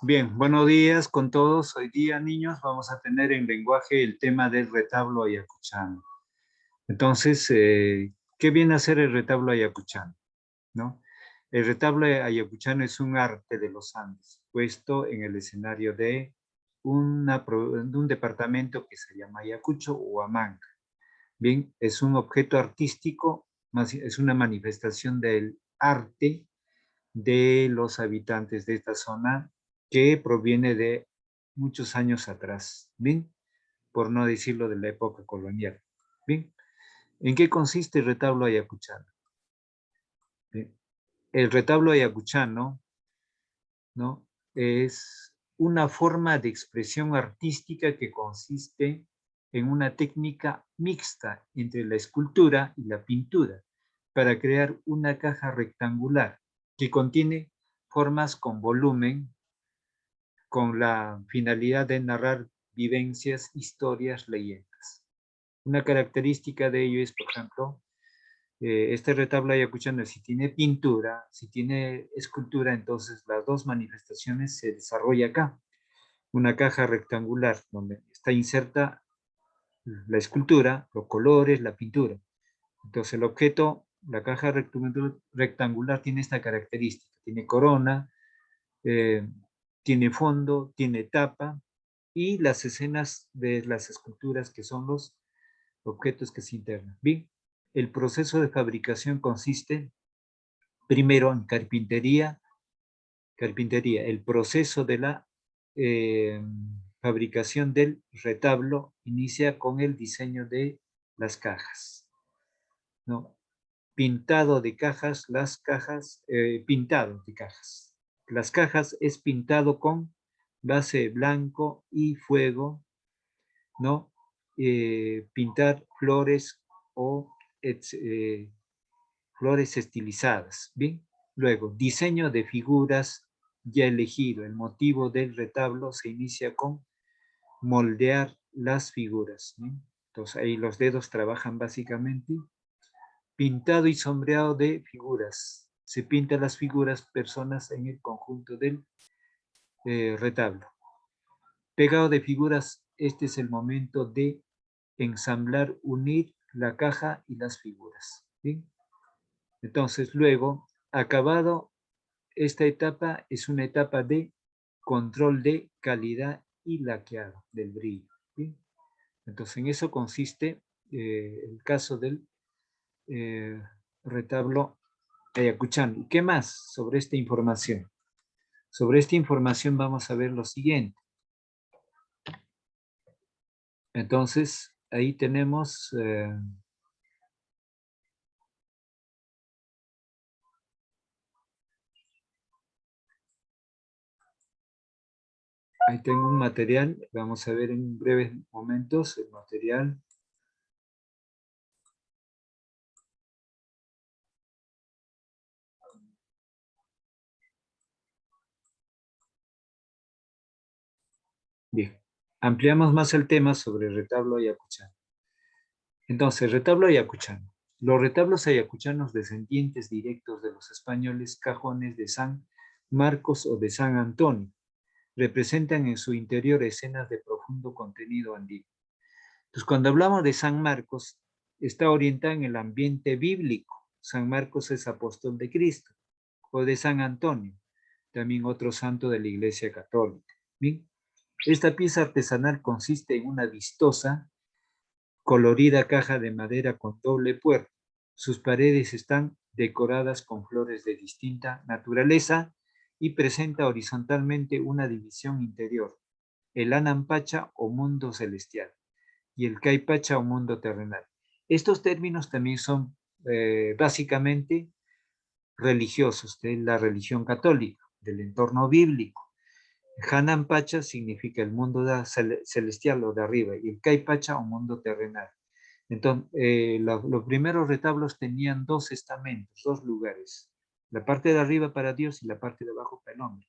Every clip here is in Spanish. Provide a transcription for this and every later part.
Bien, buenos días con todos. Hoy día, niños, vamos a tener en lenguaje el tema del retablo ayacuchano. Entonces, ¿qué viene a ser el retablo ayacuchano? ¿No? El retablo ayacuchano es un arte de los Andes, puesto en el escenario de de un departamento que se llama Ayacucho o Huamanga. Bien, es un objeto artístico, es una manifestación del arte de los habitantes de esta zona que proviene de muchos años atrás, ¿bien? Por no decirlo de la época colonial, ¿bien? ¿En qué consiste el retablo ayacuchano? Bien, el retablo ayacuchano, ¿no? Es una forma de expresión artística que consiste en una técnica mixta entre la escultura y la pintura para crear una caja rectangular que contiene formas con volumen con la finalidad de narrar vivencias, historias, leyendas. Una característica de ello es, por ejemplo, este retablo ayacuchano, si tiene pintura, si tiene escultura, entonces las dos manifestaciones se desarrolla acá. Una caja rectangular donde está inserta la escultura, los colores, la pintura. Entonces el objeto, la caja rectangular tiene esta característica, tiene corona, eh, tiene fondo, tiene tapa y las escenas de las esculturas que son los objetos que se internan. Bien, el proceso de fabricación consiste primero en carpintería, el proceso de la eh, fabricación del retablo inicia con el diseño de las cajas, ¿no? Pintado de cajas, pintado de cajas. Las cajas es pintado con base blanco y fuego, ¿no? Pintar flores o flores estilizadas, ¿bien? Luego, diseño de figuras ya elegido. El motivo del retablo se inicia con moldear las figuras, ¿bien? Entonces ahí los dedos trabajan básicamente. Pintado y sombreado de figuras. Se pintan las figuras, personas en el conjunto del retablo. Pegado de figuras, este es el momento de ensamblar, unir la caja y las figuras. ¿Sí? Entonces, luego, acabado, esta etapa es una etapa de control de calidad y laqueado del brillo. ¿Sí? Entonces, en eso consiste el caso del eh, retablo ayacuchano. ¿Y qué más sobre esta información? Sobre esta información vamos a ver lo siguiente. Entonces, ahí tenemos, ahí tengo un material, vamos a ver en breves momentos el material. Bien, ampliamos más el tema sobre el retablo ayacuchano. Entonces, retablo ayacuchano. Los retablos ayacuchanos descendientes directos de los españoles cajones de San Marcos o de San Antonio representan en su interior escenas de profundo contenido andino. Entonces, cuando hablamos de San Marcos, está orientada en el ambiente bíblico. San Marcos es apóstol de Cristo, o de San Antonio, también otro santo de la Iglesia Católica. Bien, esta pieza artesanal consiste en una vistosa, colorida caja de madera con doble puerta. Sus paredes están decoradas con flores de distinta naturaleza y presenta horizontalmente una división interior, el Anampacha o mundo celestial y el Caipacha o mundo terrenal. Estos términos también son básicamente religiosos de la religión católica, del entorno bíblico. Hanan Pacha significa el mundo celestial o de arriba y el Caipacha o mundo terrenal. Entonces, los primeros retablos tenían dos estamentos, dos lugares, la parte de arriba para Dios y la parte de abajo para el hombre.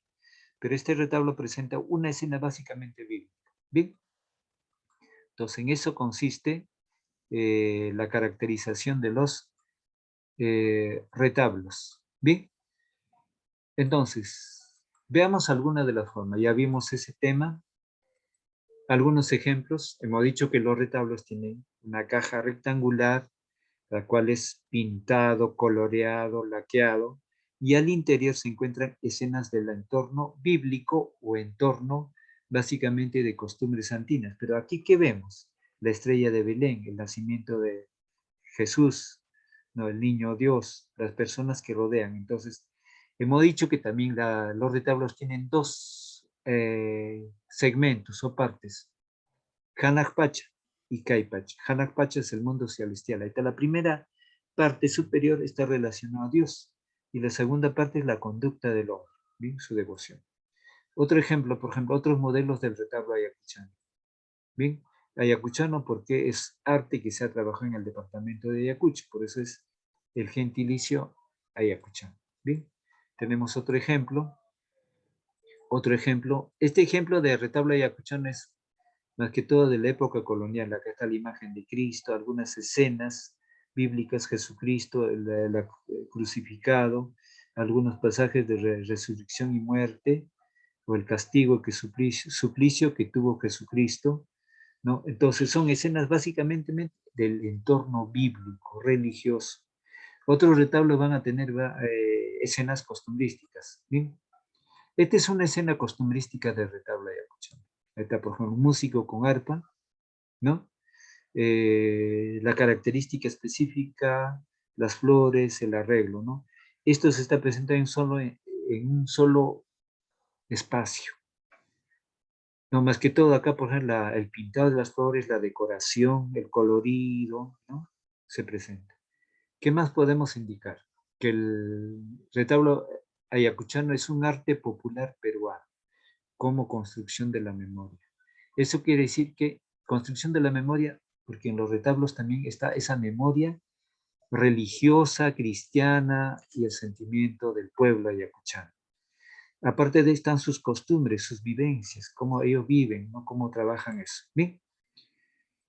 Pero este retablo presenta una escena básicamente bíblica. Bien, entonces en eso consiste la caracterización de los retablos. Bien, entonces, Veamos alguna de las formas. Ya vimos ese tema. Algunos ejemplos. Hemos dicho que los retablos tienen una caja rectangular, la cual es pintado, coloreado, laqueado, y al interior se encuentran escenas del entorno bíblico o entorno básicamente de costumbres antinas. Pero aquí, ¿qué vemos? La estrella de Belén, el nacimiento de Jesús, ¿no? El niño Dios, las personas que rodean. Entonces, hemos dicho que también los retablos tienen dos segmentos o partes, Hanakpacha y Kaipacha. Hanakpacha es el mundo celestial. Ahí está la primera parte superior, está relacionada a Dios. Y la segunda parte es la conducta del hombre, ¿bien? Su devoción. Otro ejemplo, por ejemplo, otros modelos del retablo ayacuchano. Bien, ayacuchano porque es arte que se ha trabajado en el departamento de Ayacucho, por eso es el gentilicio ayacuchano. Bien, tenemos otro ejemplo. Otro ejemplo, este ejemplo de retablo ayacuchano es más que todo de la época colonial. Acá está la imagen de Cristo, algunas escenas bíblicas, Jesucristo, el crucificado, algunos pasajes de resurrección y muerte, o el castigo que suplicio que tuvo Jesucristo, ¿no? Entonces son escenas básicamente del entorno bíblico, religioso. Otros retablos van a tener escenas costumbrísticas, ¿bien? Esta es una escena costumbrística de retablo ayacuchano. Ahí está, por ejemplo, un músico con arpa, ¿no? La característica específica, las flores, el arreglo, ¿no? Esto se está presentado en un solo espacio. No, más que todo acá, por ejemplo, el pintado de las flores, la decoración, el colorido, ¿no? Se presenta. ¿Qué más podemos indicar? Que el retablo ayacuchano es un arte popular peruano, como construcción de la memoria. Eso quiere decir que construcción de la memoria, porque en los retablos también está esa memoria religiosa, cristiana y el sentimiento del pueblo ayacuchano. Aparte de están sus costumbres, sus vivencias, cómo ellos viven, ¿no? Cómo trabajan eso. ¿Bien?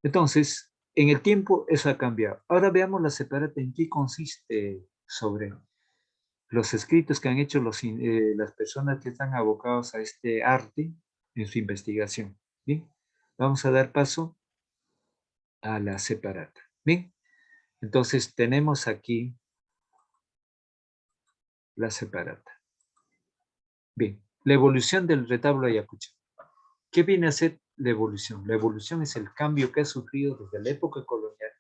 Entonces, en el tiempo eso ha cambiado. Ahora veamos la separata en qué consiste sobre los escritos que han hecho las personas que están abocados a este arte en su investigación. Bien, vamos a dar paso a la separata. Bien, entonces tenemos aquí la separata. Bien, la evolución del retablo ayacuchano. ¿Qué viene a ser la evolución? La evolución es el cambio que ha sufrido desde la época colonial.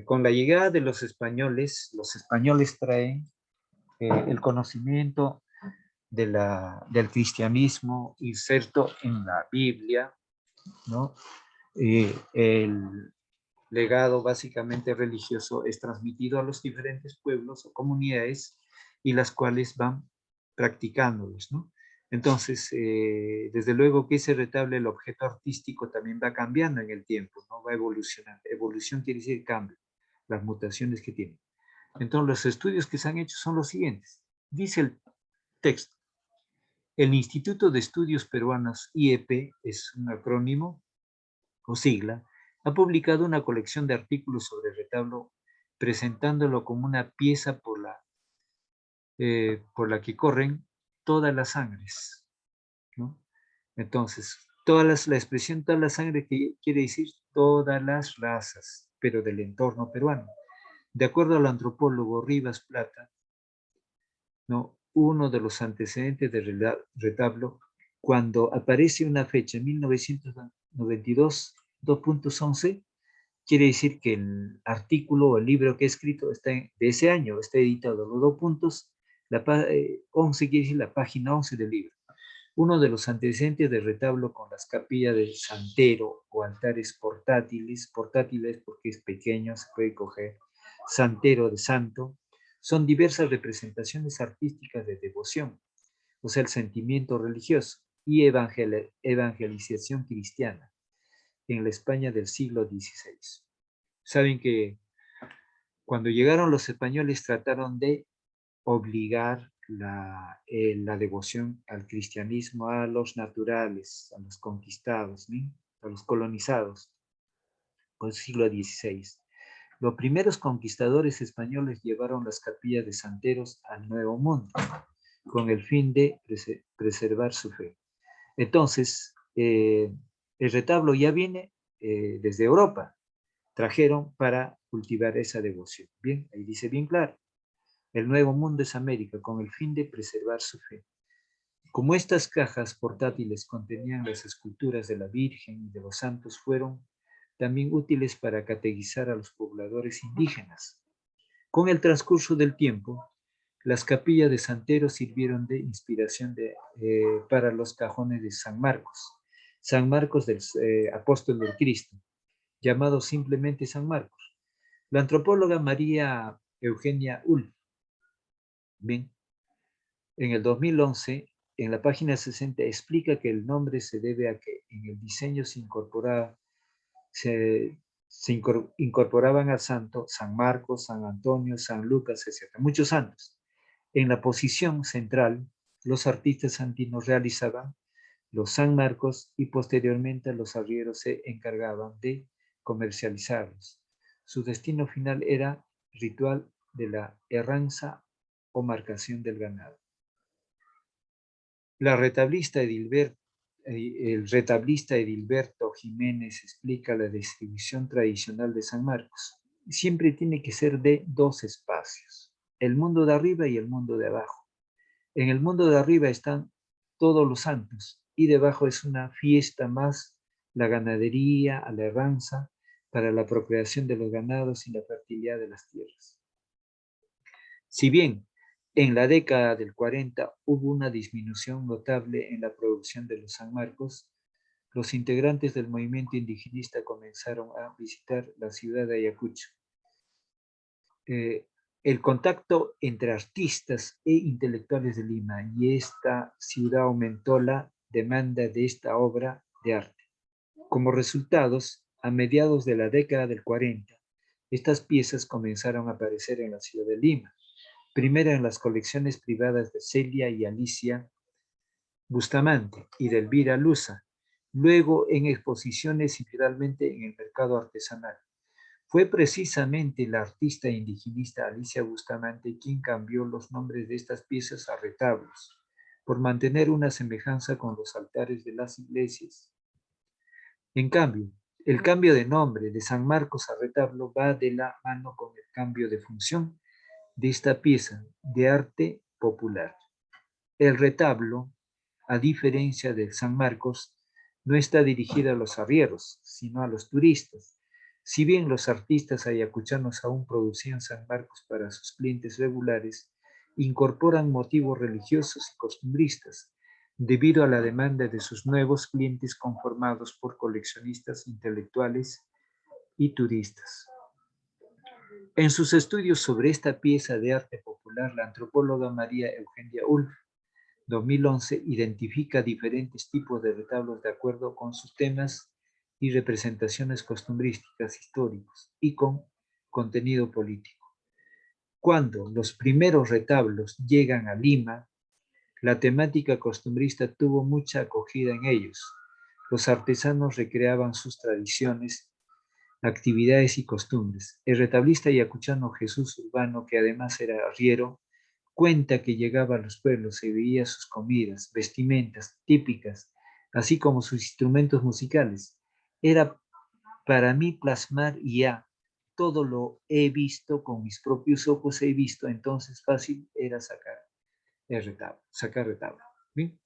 Con la llegada de los españoles traen el conocimiento del cristianismo inserto en la Biblia, ¿no? El legado básicamente religioso es transmitido a los diferentes pueblos o comunidades y las cuales van practicándolos, ¿no? Entonces, desde luego que ese retablo, el objeto artístico también va cambiando en el tiempo, ¿no? Va evolucionando. Evolución quiere decir cambio, las mutaciones que tiene. Entonces, los estudios que se han hecho son los siguientes. Dice el texto, el Instituto de Estudios Peruanos, IEP, es un acrónimo o sigla, ha publicado una colección de artículos sobre el retablo, presentándolo como una pieza por la que corren todas las sangres, ¿no? Entonces, la expresión toda la sangre que quiere decir todas las razas, pero del entorno peruano. De acuerdo al antropólogo Rivas Plata, ¿no? Uno de los antecedentes del retablo, cuando aparece una fecha, 1992, 2.11, quiere decir que el artículo o el libro que he escrito está de ese año, está editado los 2 puntos, 11 quiere decir la página 11 del libro. Uno de los antecedentes del retablo con las capillas de santero o altares portátiles porque es pequeño, se puede coger, santero de santo, son diversas representaciones artísticas de devoción, o sea, el sentimiento religioso y evangelización cristiana en la España del siglo XVI. Saben que cuando llegaron los españoles trataron de obligar la devoción al cristianismo a los naturales, a los conquistados, ¿sí? A los colonizados, por el siglo XVI. Los primeros conquistadores españoles llevaron las capillas de santeros al Nuevo Mundo. con el fin de preservar su fe. Entonces, el retablo ya viene desde Europa, trajeron para cultivar esa devoción. Bien, ahí dice bien claro, el Nuevo Mundo es América, con el fin de preservar su fe. Como estas cajas portátiles contenían las esculturas de la Virgen y de los santos, fueron también útiles para catequizar a los pobladores indígenas. Con el transcurso del tiempo, las capillas de Santero sirvieron de inspiración para los cajones de San Marcos del apóstol del Cristo, llamado simplemente San Marcos. La antropóloga María Eugenia Ulf, bien, en el 2011, en la página 60, explica que el nombre se debe a que en el diseño incorporaban al santo San Marcos, San Antonio, San Lucas, etc. Muchos santos. En la posición central, los artistas andinos realizaban los San Marcos y posteriormente los arrieros se encargaban de comercializarlos. Su destino final era ritual de la herranza o marcación del ganado. El retablista Edilberto Jiménez explica la distribución tradicional de San Marcos. Siempre tiene que ser de dos espacios, el mundo de arriba y el mundo de abajo. En el mundo de arriba están todos los santos y debajo es una fiesta más, la ganadería, la herranza, para la procreación de los ganados y la fertilidad de las tierras. Si bien en la década del 40 hubo una disminución notable en la producción de los San Marcos, los integrantes del movimiento indigenista comenzaron a visitar la ciudad de Ayacucho. El contacto entre artistas e intelectuales de Lima y esta ciudad aumentó la demanda de esta obra de arte. Como resultados, a mediados de la década del 40, estas piezas comenzaron a aparecer en la ciudad de Lima, primero en las colecciones privadas de Celia y Alicia Bustamante y de Elvira Luza, luego en exposiciones y finalmente en el mercado artesanal. Fue precisamente la artista indigenista Alicia Bustamante quien cambió los nombres de estas piezas a retablos, por mantener una semejanza con los altares de las iglesias. En cambio, el cambio de nombre de San Marcos a retablo va de la mano con el cambio de función de esta pieza de arte popular. El retablo, a diferencia del San Marcos, no está dirigido a los arrieros, sino a los turistas. Si bien los artistas ayacuchanos aún producían San Marcos para sus clientes regulares, incorporan motivos religiosos y costumbristas, debido a la demanda de sus nuevos clientes conformados por coleccionistas intelectuales y turistas. En sus estudios sobre esta pieza de arte popular, la antropóloga María Eugenia Ulf, 2011, identifica diferentes tipos de retablos de acuerdo con sus temas y representaciones costumbrísticas históricos y con contenido político. Cuando los primeros retablos llegan a Lima, la temática costumbrista tuvo mucha acogida en ellos. Los artesanos recreaban sus tradiciones, actividades y costumbres. El retablista yacuchano Jesús Urbano, que además era arriero, cuenta que llegaba a los pueblos y veía sus comidas, vestimentas típicas, así como sus instrumentos musicales. Era para mí plasmar ya todo lo he visto con mis propios ojos, he visto, entonces fácil era sacar retablo. ¿Bien?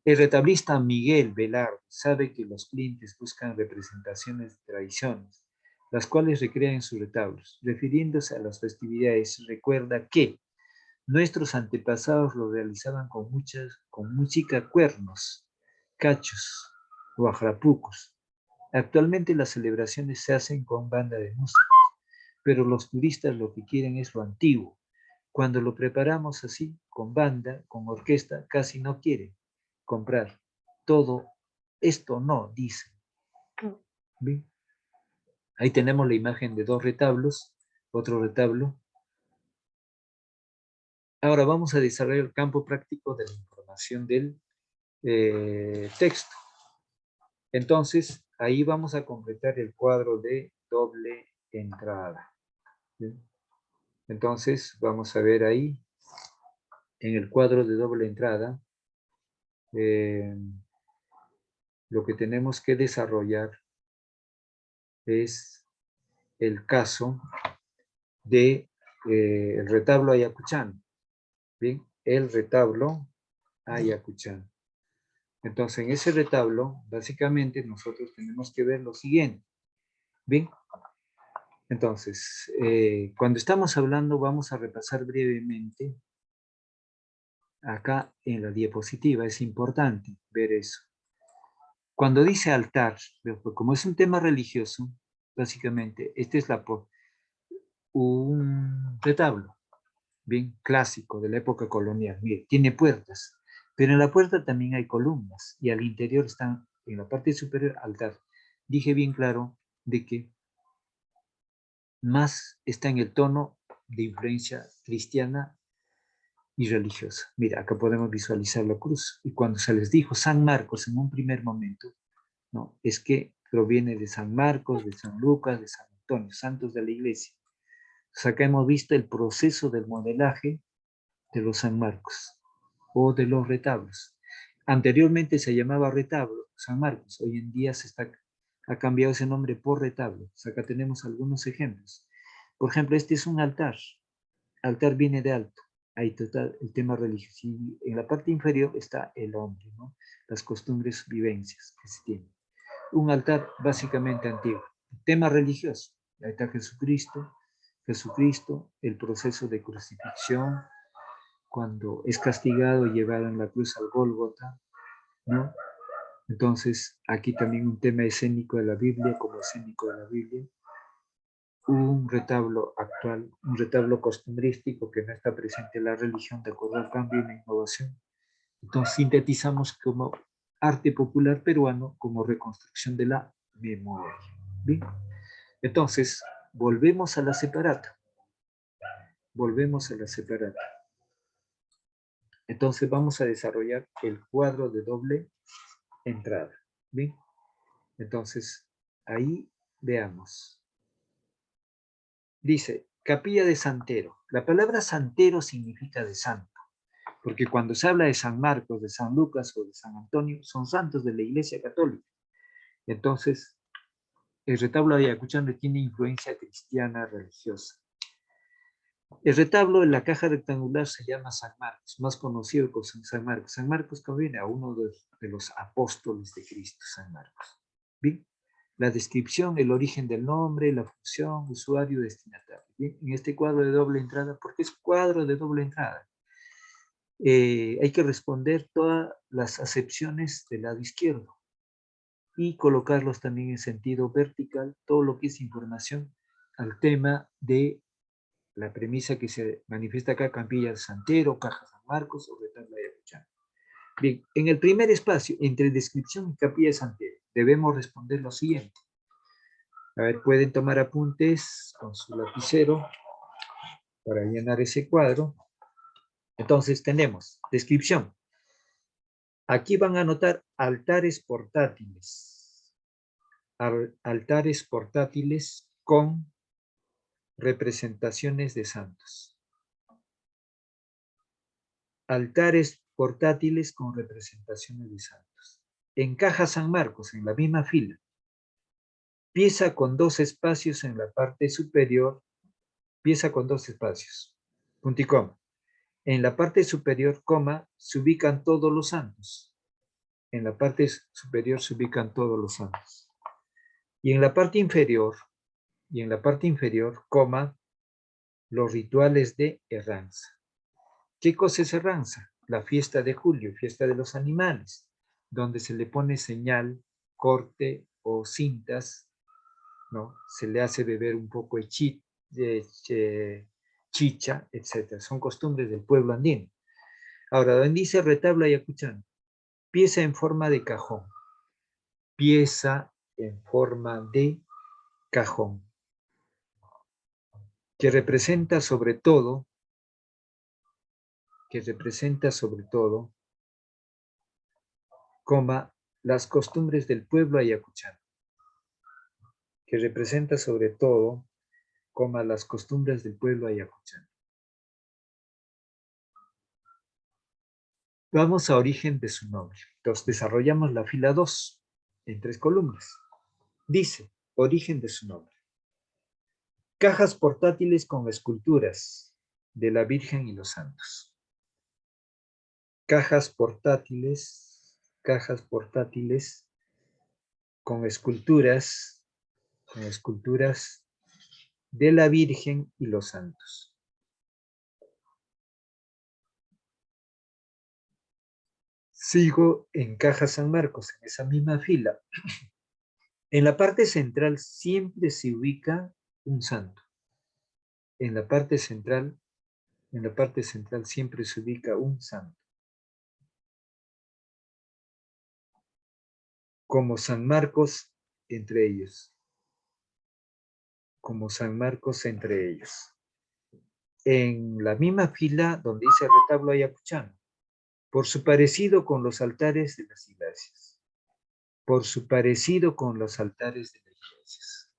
El retablista Miguel Velarde sabe que los clientes buscan representaciones de tradiciones, las cuales recrean en sus retablos. Refiriéndose a las festividades, recuerda que nuestros antepasados lo realizaban con música, cuernos, cachos o ajrapucos. Actualmente las celebraciones se hacen con banda de música, pero los turistas lo que quieren es lo antiguo. Cuando lo preparamos así, con banda, con orquesta, casi no quieren comprar. Todo esto no, dicen. ¿Bien? Ahí tenemos la imagen de dos retablos, otro retablo. Ahora vamos a desarrollar el campo práctico de la información del texto. Entonces, ahí vamos a completar el cuadro de doble entrada. ¿Bien? Entonces, vamos a ver ahí en el cuadro de doble entrada, lo que tenemos que desarrollar es el caso de el retablo ayacuchano. Bien, el retablo ayacuchano. Entonces, en ese retablo, básicamente, nosotros tenemos que ver lo siguiente. Bien, entonces, cuando estamos hablando, vamos a repasar brevemente acá en la diapositiva. Es importante ver eso. Cuando dice altar, como es un tema religioso, básicamente, este es un retablo, bien clásico de la época colonial. Mire, tiene puertas, pero en la puerta también hay columnas y al interior están, en la parte superior, altar. Dije bien claro de que más está en el tono de influencia cristiana y religiosa. Mira, acá podemos visualizar la cruz. Y cuando se les dijo San Marcos en un primer momento, ¿no? Es que proviene de San Marcos, de San Lucas, de San Antonio, santos de la iglesia. Entonces acá hemos visto el proceso del modelaje de los San Marcos o de los retablos. Anteriormente se llamaba retablo, San Marcos. Hoy en día ha cambiado ese nombre por retablo. Acá tenemos algunos ejemplos. Por ejemplo, este es un altar. Altar viene de alto. Ahí está el tema religioso. Y en la parte inferior está el hombre, ¿no? Las costumbres, vivencias que se tienen. Un altar básicamente antiguo. Tema religioso. Ahí está Jesucristo. Jesucristo, el proceso de crucifixión, cuando es castigado y llevado en la cruz al Gólgota, ¿no? Entonces, aquí también un tema escénico de la Biblia, como escénico de la Biblia. Un retablo actual, un retablo costumbrístico que no está presente en la religión de acuerdo al cambio y la innovación. Entonces, sintetizamos como arte popular peruano como reconstrucción de la memoria. ¿Bien? Entonces, volvemos a la separata. Volvemos a la separata. Entonces, vamos a desarrollar el cuadro de doble entrada. ¿Bien? Entonces, ahí veamos. Dice, capilla de Santero. La palabra Santero significa de santo, porque cuando se habla de San Marcos, de San Lucas o de San Antonio, son santos de la Iglesia Católica. Entonces, el retablo de Ayacuchano tiene influencia cristiana religiosa. El retablo en la caja rectangular se llama San Marcos, más conocido como San Marcos. San Marcos conviene a uno de los apóstoles de Cristo, San Marcos. ¿Bien? La descripción, el origen del nombre, la función, usuario, destinatario. ¿Bien? En este cuadro de doble entrada, porque es cuadro de doble entrada, hay que responder todas las acepciones del lado izquierdo y colocarlos también en sentido vertical, todo lo que es información al tema de la premisa que se manifiesta acá, Capilla de Santero, Caja San Marcos o Retablo de Ayacuchano. Bien, en el primer espacio, entre descripción y Capilla de Santero, debemos responder lo siguiente. A ver, pueden tomar apuntes con su lapicero para llenar ese cuadro. Entonces tenemos descripción. Aquí van a anotar altares portátiles. Altares portátiles con representaciones de santos. Altares portátiles con representaciones de santos. Encaja San Marcos en la misma fila. Pieza con dos espacios en la parte superior. Pieza con dos espacios. Punto y coma. En la parte superior, coma, se ubican todos los santos. En la parte superior se ubican todos los santos. Y en la parte inferior, coma, los rituales de Herranza. ¿Qué cosa es Herranza? La fiesta de julio, fiesta de los animales, donde se le pone señal, corte o cintas, ¿no? Se le hace beber un poco de chicha, etc. Son costumbres del pueblo andino. Ahora, donde dice retablo ayacuchano, pieza en forma de cajón. Pieza en forma de cajón, que representa sobre todo, coma, las costumbres del pueblo ayacuchano. Que representa sobre todo, coma, las costumbres del pueblo ayacuchano. Vamos a origen de su nombre. Entonces desarrollamos la fila 2 en 3 columnas. Dice, origen de su nombre. Cajas portátiles con esculturas de la Virgen y los santos. Cajas portátiles con esculturas de la Virgen y los santos. Sigo en Caja San Marcos, en esa misma fila. En la parte central siempre se ubica un santo. En la parte central siempre se ubica un santo. Como San Marcos entre ellos. Como San Marcos entre ellos. En la misma fila donde dice retablo ayacuchano, por su parecido con los altares de las iglesias. Por su parecido con los altares de las iglesias.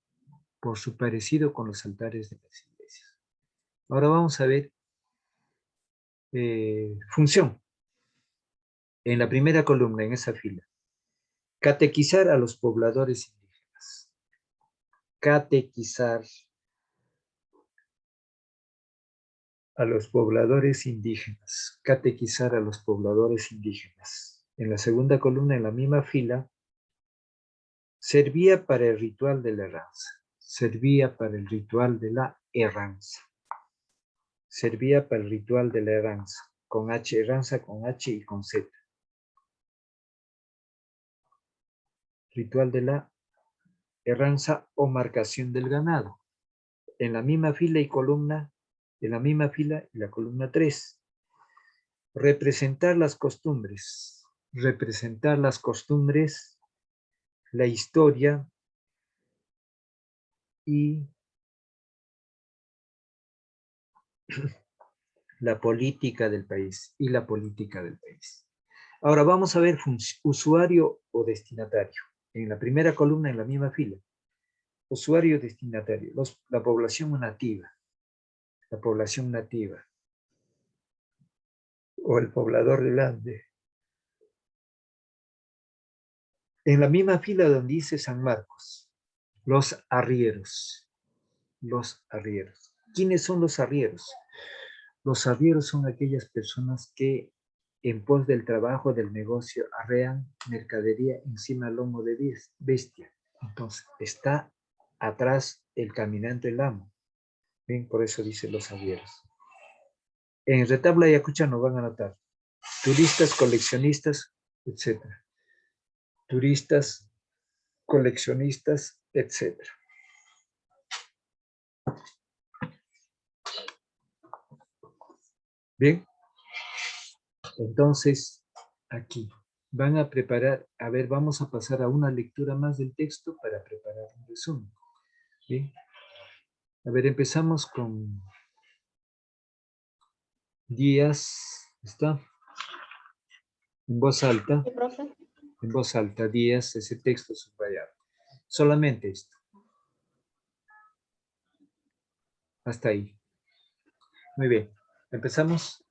Por su parecido con los altares de las iglesias. Ahora vamos a ver función. En la primera columna, en esa fila. Catequizar a los pobladores indígenas. Catequizar a los pobladores indígenas. Catequizar a los pobladores indígenas. En la segunda columna, en la misma fila, servía para el ritual de la herranza. Servía para el ritual de la herranza. Servía para el ritual de la herranza. Con H, herranza con H y con Z. Ritual de la herranza o marcación del ganado. En la misma fila y columna, en la misma fila y la columna 3. Representar las costumbres. Representar las costumbres, la historia y la política del país. Y la política del país. Ahora vamos a ver usuario o destinatario. En la primera columna, en la misma fila. Usuario destinatario. La población nativa. La población nativa. O el poblador del Ande. En la misma fila donde dice San Marcos. Los arrieros. Los arrieros. ¿Quiénes son los arrieros? Los arrieros son aquellas personas que en pos del trabajo, del negocio, arrean mercadería encima del lomo de bestia. Entonces, está atrás el caminante, el amo. Bien, por eso dice los arrieros. En retablo ayacuchano van a notar turistas, coleccionistas, etc. Turistas, coleccionistas, etc. Bien, entonces, aquí van a preparar, a ver, vamos a pasar a una lectura más del texto para preparar un resumen. Bien, a ver, empezamos con Díaz, ¿está? En voz alta. Sí, profe. En voz alta, Díaz, ese texto subrayado. Solamente esto. Hasta ahí. Muy bien, empezamos.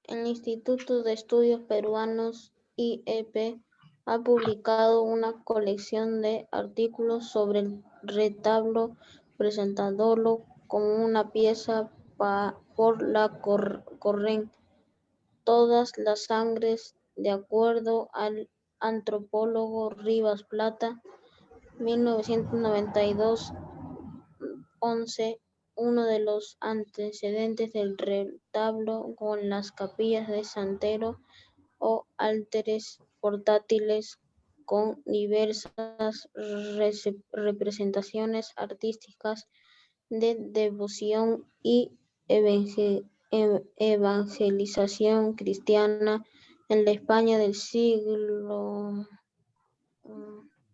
El Instituto de Estudios Peruanos, IEP, ha publicado una colección de artículos sobre el retablo, presentándolo como una pieza por la corren todas las sangres, de acuerdo al antropólogo Rivas Plata, 1992-11. Uno de los antecedentes del retablo con las capillas de Santero o altares portátiles con diversas representaciones artísticas de devoción y evangelización cristiana en la España del siglo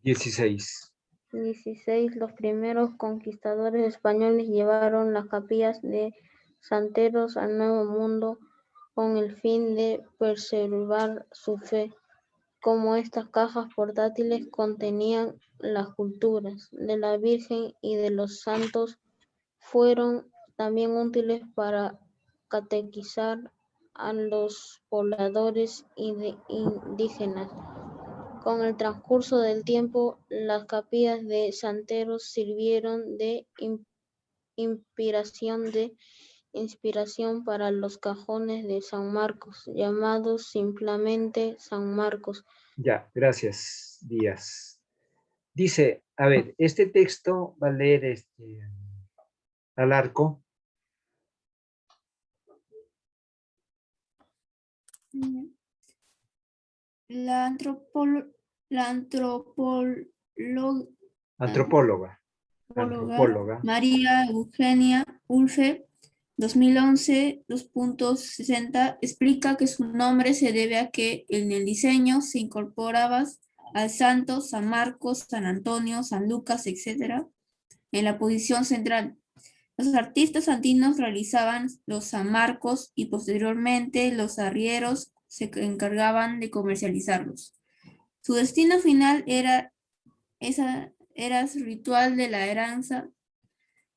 16. XVI. Los primeros conquistadores españoles llevaron las capillas de santeros al Nuevo Mundo con el fin de preservar su fe. Como estas cajas portátiles contenían las culturas de la Virgen y de los santos, fueron también útiles para catequizar a los pobladores indígenas. Con el transcurso del tiempo, las capillas de santeros sirvieron de inspiración para los cajones de San Marcos, llamados simplemente San Marcos. Ya, gracias, Díaz. Dice, a ver, este texto va a leer al arco. La Antropóloga. María Eugenia Ulfe, 2011, 2.60, explica que su nombre se debe a que en el diseño se incorporaba al santo, San Marcos, San Antonio, San Lucas, etc., en la posición central. Los artistas andinos realizaban los San Marcos y posteriormente los arrieros se encargaban de comercializarlos. Su destino final era ritual de la heranza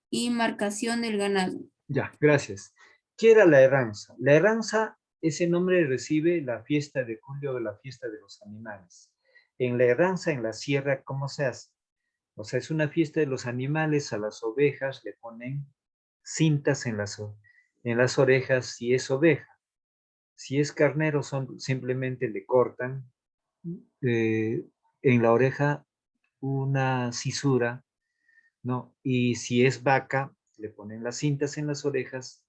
y marcación del ganado. Ya, gracias. ¿Qué era la herranza? La herranza, ese nombre recibe la fiesta de julio, de la fiesta de los animales. En la herranza, en la sierra, ¿cómo se hace? O sea, es una fiesta de los animales, a las ovejas le ponen cintas en las orejas si es oveja. Si es carnero, simplemente le cortan en la oreja una cisura, ¿no? Y si es vaca, le ponen las cintas en las orejas,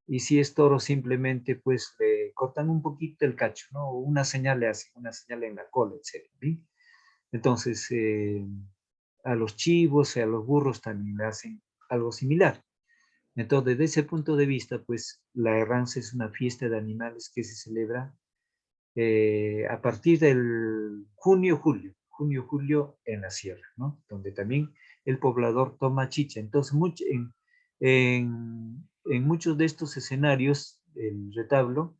y si es toro, simplemente pues le cortan un poquito el cacho, ¿no? Una señal le hacen, una señal en la cola, etc. ¿Sí? Entonces, a los chivos y a los burros también le hacen algo similar. Entonces, desde ese punto de vista, pues la herranza es una fiesta de animales que se celebra a partir del junio-julio en la sierra, ¿no? Donde también el poblador toma chicha. Entonces, en muchos de estos escenarios, el retablo,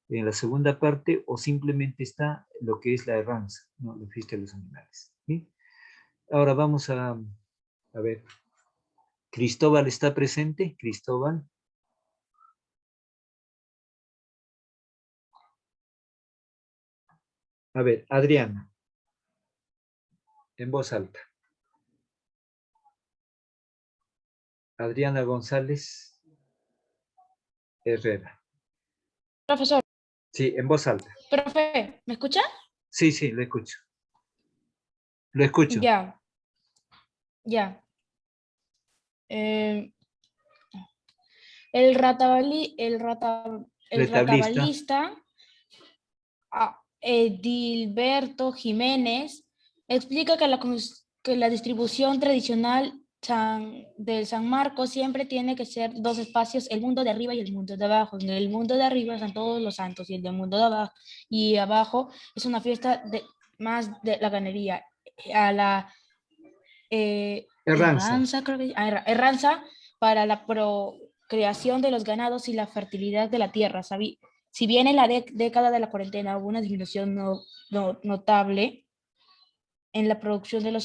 en la segunda parte, o simplemente está lo que es la herranza, ¿no? La fiesta de los animales. ¿Sí? Ahora vamos a ver. Cristóbal está presente. Cristóbal. A ver, Adriana. En voz alta. Adriana González Herrera. Profesor, Sí, en voz alta. profe, ¿me escucha? Sí, sí, lo escucho. Lo escucho. Ya, ya. Eh, el Retablista. ratabalista Edilberto Jiménez explica que la distribución tradicional del San Marcos siempre tiene que ser dos espacios, el mundo de arriba y el mundo de abajo. En el mundo de arriba están todos los santos y el del mundo de abajo, y abajo es una fiesta más de la ganadería. A la Herranza. Herranza para la procreación de los ganados y la fertilidad de la tierra. Si bien en la década de la cuarentena hubo una disminución notable en la producción de los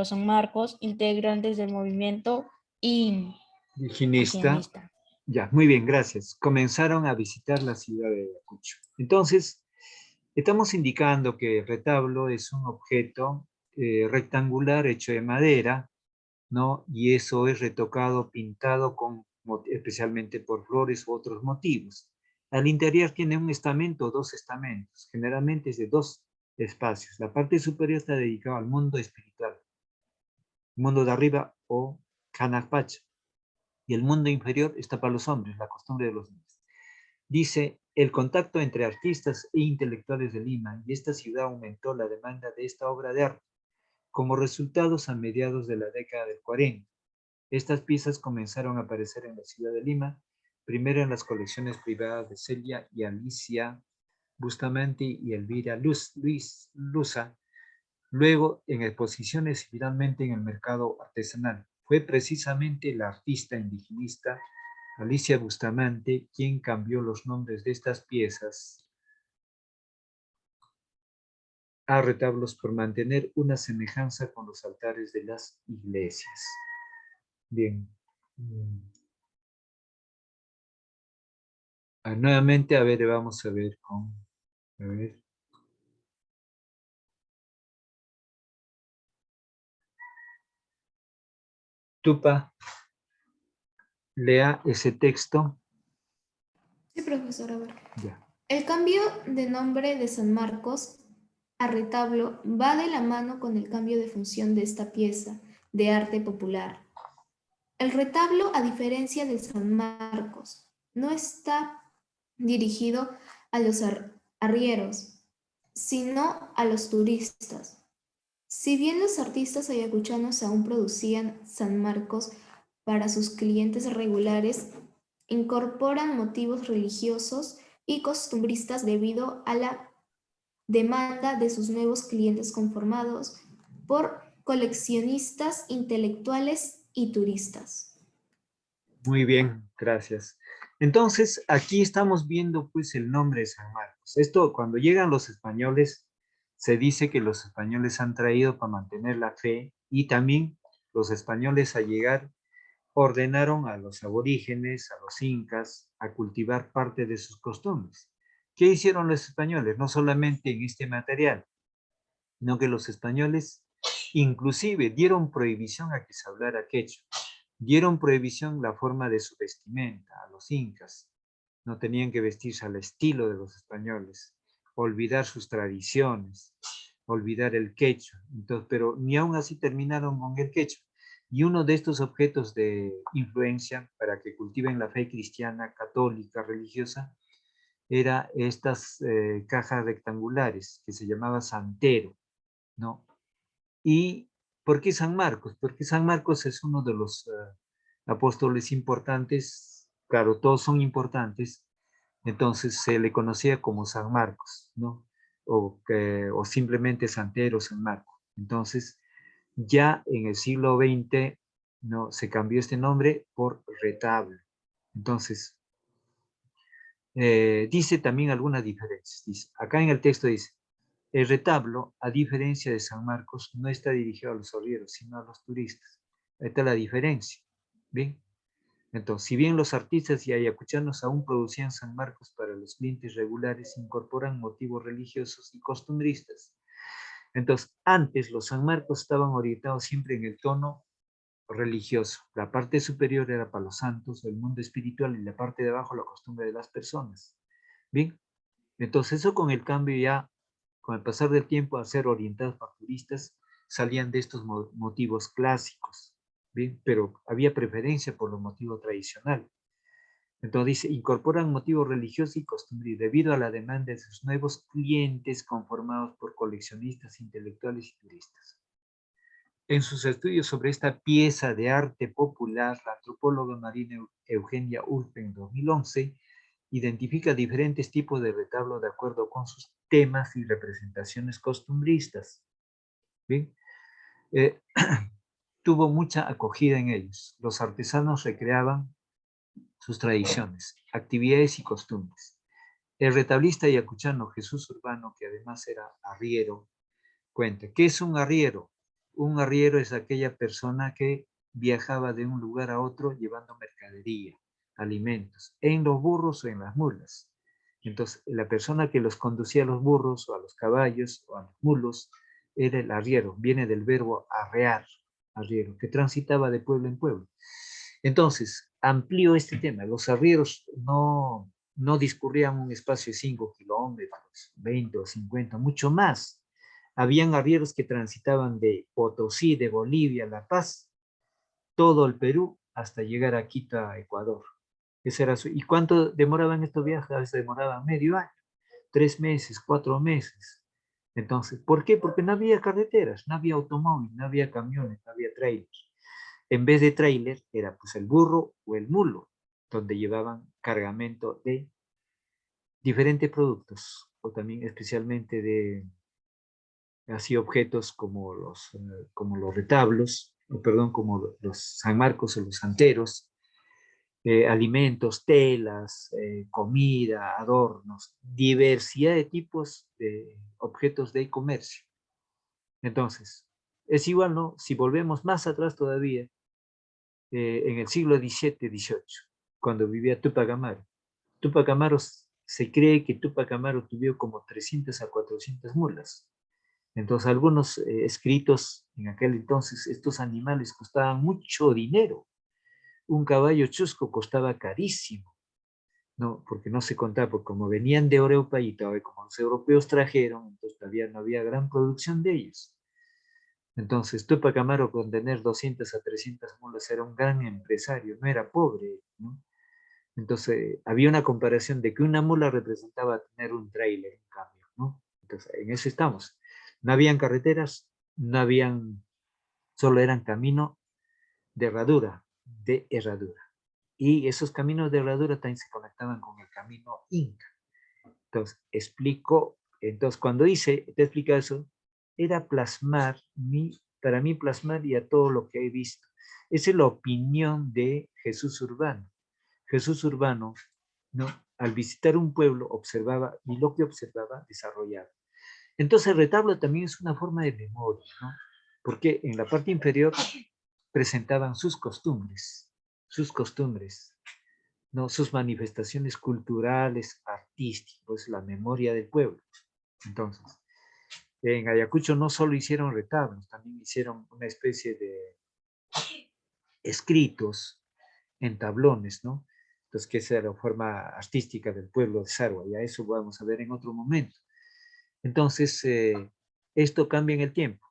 San Marcos, integrantes del movimiento Higienista. higienista. Ya, muy bien, gracias. Comenzaron a visitar la ciudad de Ayacucho. Entonces, estamos indicando que el retablo es un objeto rectangular hecho de madera, ¿no? Y eso es retocado, pintado especialmente por flores u otros motivos. Al interior tiene un estamento o dos estamentos, generalmente es de dos espacios. La parte superior está dedicada al mundo espiritual, mundo de arriba o Kanakpacha, y el mundo inferior está para los hombres, la costumbre de los hombres. Dice, el contacto entre artistas e intelectuales de Lima y esta ciudad aumentó la demanda de esta obra de arte. Como resultados, a mediados de la década del 40, estas piezas comenzaron a aparecer en la ciudad de Lima, primero en las colecciones privadas de Celia y Alicia Bustamante y Elvira Luza, luego en exposiciones y finalmente en el mercado artesanal. Fue precisamente la artista indigenista Alicia Bustamante quien cambió los nombres de estas piezas a retablos por mantener una semejanza con los altares de las iglesias. Bien. Nuevamente, a ver, vamos a ver con... A ver. Tupa, lea ese texto. Sí, profesor, a ver. Ya. El cambio de nombre de San Marcos a retablo va de la mano con el cambio de función de esta pieza de arte popular. El retablo, a diferencia de San Marcos, no está dirigido a los arrieros, sino a los turistas. Si bien los artistas ayacuchanos aún producían San Marcos para sus clientes regulares, incorporan motivos religiosos y costumbristas debido a la demanda de sus nuevos clientes conformados por coleccionistas, intelectuales y turistas. Muy bien, gracias. Entonces, aquí estamos viendo pues el nombre de San Marcos. Esto, cuando llegan los españoles, se dice que los españoles han traído para mantener la fe y también los españoles al llegar ordenaron a los aborígenes, a los incas, a cultivar parte de sus costumbres. ¿Qué hicieron los españoles? No solamente en este material, sino que los españoles inclusive dieron prohibición a que se hablara quechua. Dieron prohibición la forma de su vestimenta a los incas. No tenían que vestirse al estilo de los españoles, olvidar sus tradiciones, olvidar el quechua. Entonces, pero ni aún así terminaron con el quechua. Y uno de estos objetos de influencia para que cultiven la fe cristiana, católica, religiosa, era estas cajas rectangulares que se llamaba santero, ¿no? ¿Y por qué San Marcos? Porque San Marcos es uno de los apóstoles importantes, claro, todos son importantes, entonces se le conocía como San Marcos, ¿no? O simplemente Santero, San Marcos. Entonces, ya en el siglo XX, ¿no? Se cambió este nombre por retablo. Entonces, dice también algunas diferencias. Dice, acá en el texto dice, el retablo, a diferencia de San Marcos, no está dirigido a los arrieros, sino a los turistas. Ahí está la diferencia. ¿Bien? Entonces, si bien los artistas y ayacuchanos aún producían San Marcos para los clientes regulares, incorporan motivos religiosos y costumbristas. Entonces, antes los San Marcos estaban orientados siempre en el tono religioso. La parte superior era para los santos, el mundo espiritual, y la parte de abajo la costumbre de las personas. Bien, entonces eso con el cambio ya, con el pasar del tiempo, a ser orientados para turistas, salían de estos motivos clásicos. Bien, pero había preferencia por los motivos tradicionales. Entonces dice, incorporan motivos religiosos y costumbres debido a la demanda de sus nuevos clientes conformados por coleccionistas, intelectuales y turistas. En sus estudios sobre esta pieza de arte popular, la antropóloga Marina Eugenia Urpe en 2011 identifica diferentes tipos de retablo de acuerdo con sus temas y representaciones costumbristas. ¿Bien? Tuvo mucha acogida en ellos. Los artesanos recreaban sus tradiciones, actividades y costumbres. El retablista ayacuchano Jesús Urbano, que además era arriero, cuenta, ¿qué es un arriero? Un arriero es aquella persona que viajaba de un lugar a otro llevando mercadería, alimentos, en los burros o en las mulas. Entonces, la persona que los conducía a los burros o a los caballos o a los mulos era el arriero, viene del verbo arrear, arriero, que transitaba de pueblo en pueblo. Entonces, amplió este tema. Los arrieros no discurrían un espacio de 5 kilómetros, 20 o 50, mucho más. Habían arrieros que transitaban de Potosí, de Bolivia, La Paz, todo el Perú, hasta llegar a Quito, a Ecuador. Ese era ¿Y cuánto demoraban estos viajes? A veces demoraban medio año, 3 meses, 4 meses. Entonces, ¿por qué? Porque no había carreteras, no había automóvil, no había camiones, no había trailers. En vez de trailer, era pues el burro o el mulo, donde llevaban cargamento de diferentes productos, o también especialmente de así objetos como los retablos, o perdón, como los San Marcos o los santeros, alimentos, telas, comida, adornos, diversidad de tipos de objetos de comercio. Entonces, es igual, ¿no? Si volvemos más atrás todavía, en el siglo XVII, XVIII, cuando vivía Tupac Amaru, Túpac Amaru, se cree que Túpac Amaru tuvo como 300 a 400 mulas. Entonces, algunos escritos en aquel entonces, estos animales costaban mucho dinero. Un caballo chusco costaba carísimo, ¿no? Porque no se contaba, porque como venían de Europa y todavía como los europeos trajeron, entonces todavía no había gran producción de ellos. Entonces, Túpac Amaru con tener 200 a 300 mulas era un gran empresario, no era pobre, ¿no? Entonces, había una comparación de que una mula representaba tener un tráiler, un cambio, ¿no? Entonces, en eso estamos. No habían carreteras, no habían, solo eran camino de herradura. Y esos caminos de herradura también se conectaban con el camino Inca. Entonces, entonces cuando te explica eso, era para mí plasmar ya todo lo que he visto. Esa es la opinión de Jesús Urbano. Jesús Urbano, ¿no? Al visitar un pueblo, observaba y lo que observaba, desarrollaba. Entonces, el retablo también es una forma de memoria, ¿no? Porque en la parte inferior presentaban sus costumbres, ¿no? Sus manifestaciones culturales, artísticas, la memoria del pueblo. Entonces, en Ayacucho no solo hicieron retablos, también hicieron una especie de escritos en tablones, ¿no? Entonces, que esa era la forma artística del pueblo de Sarua, y a eso vamos a ver en otro momento. Entonces, esto cambia en el tiempo.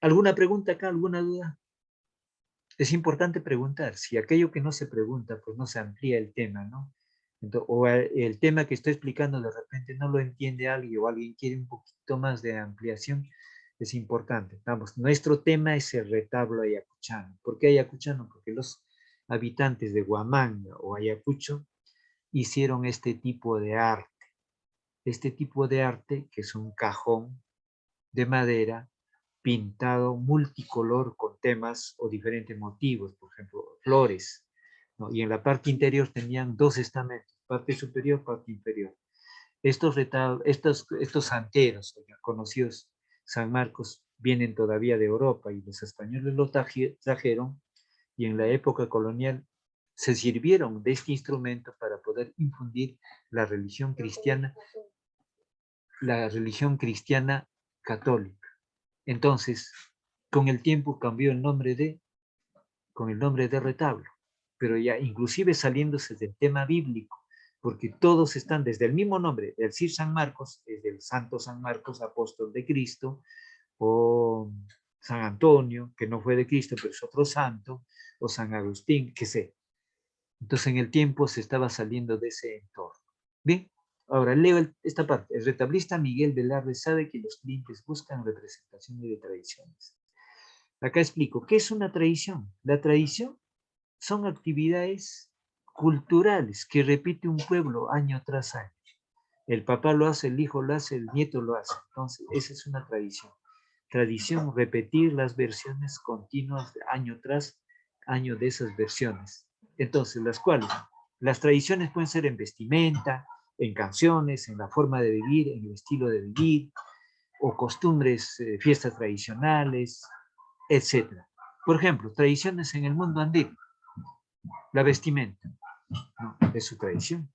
¿Alguna pregunta acá? ¿Alguna duda? Es importante preguntar. Si aquello que no se pregunta, pues no se amplía el tema, ¿no? Entonces, o el tema que estoy explicando de repente no lo entiende alguien o alguien quiere un poquito más de ampliación, es importante. Vamos, nuestro tema es el retablo ayacuchano. ¿Por qué ayacuchano? Porque los habitantes de Huamanga o Ayacucho hicieron este tipo de arte. Este tipo de arte, que es un cajón de madera pintado multicolor con temas o diferentes motivos, por ejemplo, flores, ¿no? Y en la parte interior tenían dos estamentos, parte superior, parte inferior. Estos santeros, conocidos San Marcos, vienen todavía de Europa y los españoles los trajeron y en la época colonial se sirvieron de este instrumento para poder infundir la religión cristiana católica. Entonces, con el tiempo cambió con el nombre de retablo, pero ya inclusive saliéndose del tema bíblico, porque todos están desde el mismo nombre, del Sir San Marcos, desde el Santo San Marcos, apóstol de Cristo, o San Antonio, que no fue de Cristo, pero es otro santo, o San Agustín, que sé. Entonces en el tiempo se estaba saliendo de ese entorno. Bien, ahora leo esta parte. El retablista Miguel Velarde sabe que los clientes buscan representaciones de tradiciones. Acá explico, ¿qué es una tradición? La tradición son actividades culturales que repite un pueblo año tras año. El papá lo hace, el hijo lo hace, el nieto lo hace. Entonces, esa es una tradición. Tradición, repetir las versiones continuas de año tras año de esas versiones. Entonces, las tradiciones pueden ser en vestimenta, en canciones, en la forma de vivir, en el estilo de vivir, o costumbres, fiestas tradicionales, etc. Por ejemplo, tradiciones en el mundo andino. La vestimenta, ¿no? Es su tradición.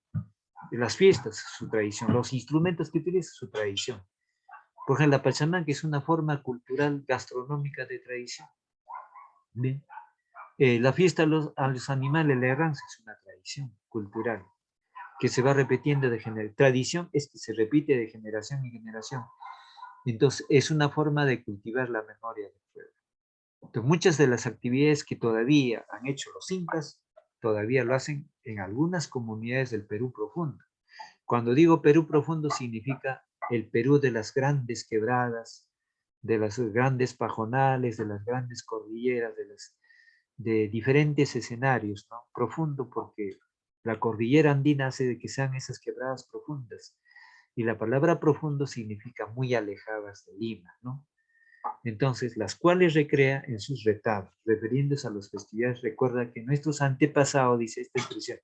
Las fiestas, su tradición. Los instrumentos que utiliza, su tradición. Por ejemplo, la pachamama, que es una forma cultural gastronómica de tradición. Bien. La fiesta a los animales, la herranza, es una tradición cultural que se va repitiendo de generación. Tradición es que se repite de generación en generación. Entonces, es una forma de cultivar la memoria del pueblo. Entonces, muchas de las actividades que todavía han hecho los incas, todavía lo hacen en algunas comunidades del Perú profundo. Cuando digo Perú profundo, significa el Perú de las grandes quebradas, de las grandes pajonales, de las grandes cordilleras, de diferentes escenarios, ¿no? Profundo porque la cordillera andina hace de que sean esas quebradas profundas. Y la palabra profundo significa muy alejadas de Lima, ¿no? Entonces, las cuales recrea en sus retablos, refiriéndose a las festividades. Recuerda que nuestros antepasados, dice esta expresión,